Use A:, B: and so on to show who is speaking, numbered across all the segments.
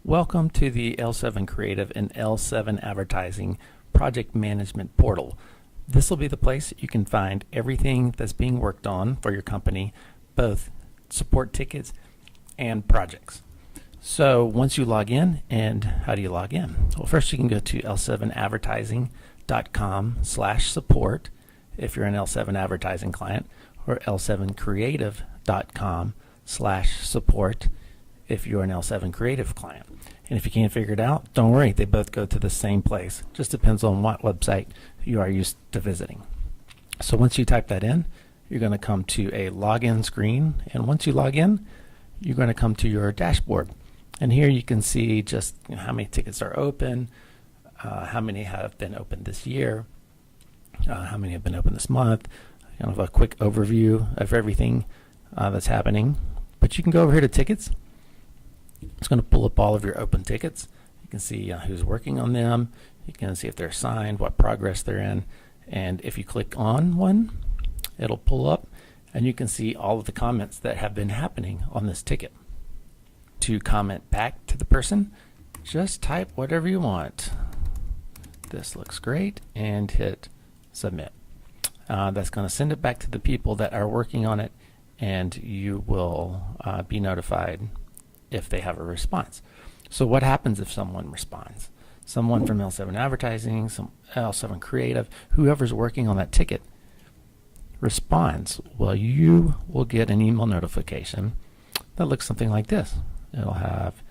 A: Welcome to the L7 Creative and L7 Advertising Project Management Portal. This will be the place you can find everything that's being worked on for your company, both support tickets and projects. So once you log in, and how do you log in? Well, first you can go to l7advertising.com/support if you're an L7 advertising client, or l7creative.com/support if you're an L7 Creative client. And if you can't figure it out, don't worry, they both go to the same place. Just depends on what website you are used to visiting. So once you type that in, you're going to come to a login screen, and once you log in, you're going to come to your dashboard. And here you can see just how many tickets are open, how many have been opened this year, how many have been open this month, kind of a quick overview of everything that's happening. But you can go over here to tickets. It's going to pull up all of your open tickets. You can see who's working on them. You can see if they're signed, what progress they're in. And if you click on one, it'll pull up and you can see all of the comments that have been happening on this ticket. To comment back to the person, just type whatever you want. This looks great, and hit submit. That's going to send it back to the people that are working on it, and you will be notified if they have a response. So what happens if someone responds? Someone from L7 Advertising, some L7 Creative, whoever's working on that ticket responds. Well, you will get an email notification that looks something like this. It'll have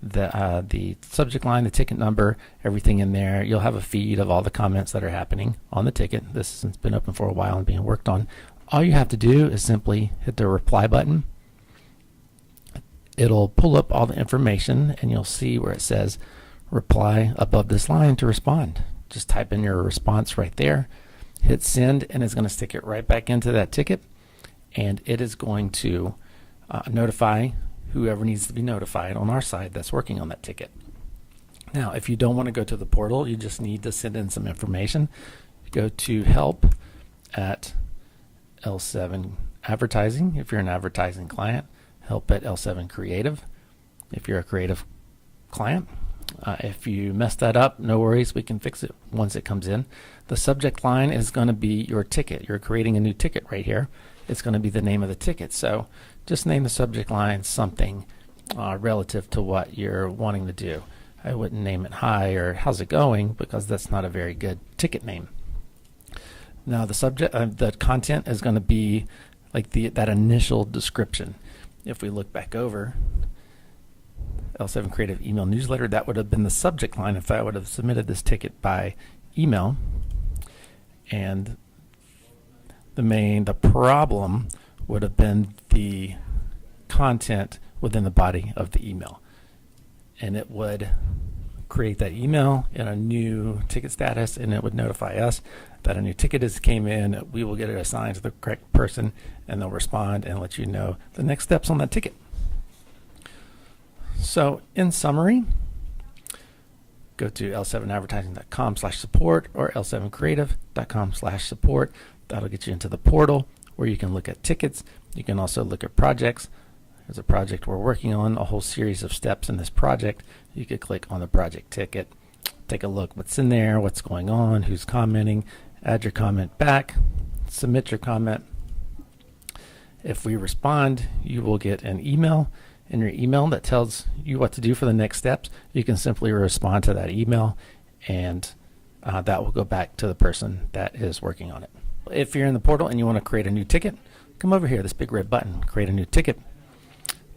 A: the subject line, the ticket number, everything in there. You'll have a feed of all the comments that are happening on the ticket. This has been open for a while and being worked on. All you have to do is simply hit the reply button. It'll pull up all the information, and you'll see where it says reply above this line to respond. Just type in your response right there, hit send, and it's going to stick it right back into that ticket, and it is going to notify whoever needs to be notified on our side that's working on that ticket. Now, if you don't want to go to the portal, you just need to send in some information. Go to help at L7 Advertising if you're an advertising client, help at L7 Creative if you're a creative client. If you mess that up, no worries, we can fix it once it comes in. The subject line is going to be your ticket. You're creating a new ticket right here. It's going to be the name of the ticket. So just name the subject line something relative to what you're wanting to do. I wouldn't name it hi or how's it going, because that's not a very good ticket name. Now the subject, the content is going to be like that initial description. If we look back over L7 Creative email newsletter, that would have been the subject line if I would have submitted this ticket by email. And the problem would have been the content within the body of the email. And it would create that email in a new ticket status, and it would notify us that a new ticket came in. We will get it assigned to the correct person, and they'll respond and let you know the next steps on that ticket. So in summary, go to l7advertising.com/support or l7creative.com/support. That'll get you into the portal where you can look at tickets. You can also look at projects. There's a project we're working on, a whole series of steps in this project. You could click on the project ticket, take a look what's in there, what's going on, who's commenting, add your comment back, submit your comment. If we respond, you will get an email in your email that tells you what to do for the next steps. You can simply respond to that email, and that will go back to the person that is working on it. If you're in the portal and you want to create a new ticket, come over here, this big red button, create a new ticket.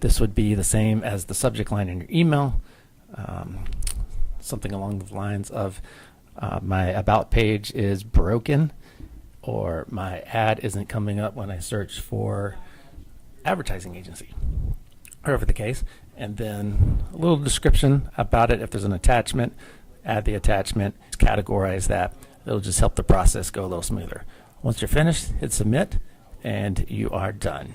A: This would be the same as the subject line in your email, something along the lines of my about page is broken, or my ad isn't coming up when I search for advertising agency, whatever the case, and then a little description about it. If there's an attachment, add the attachment, categorize that. It'll just help the process go a little smoother. Once you're finished, hit submit, and you are done.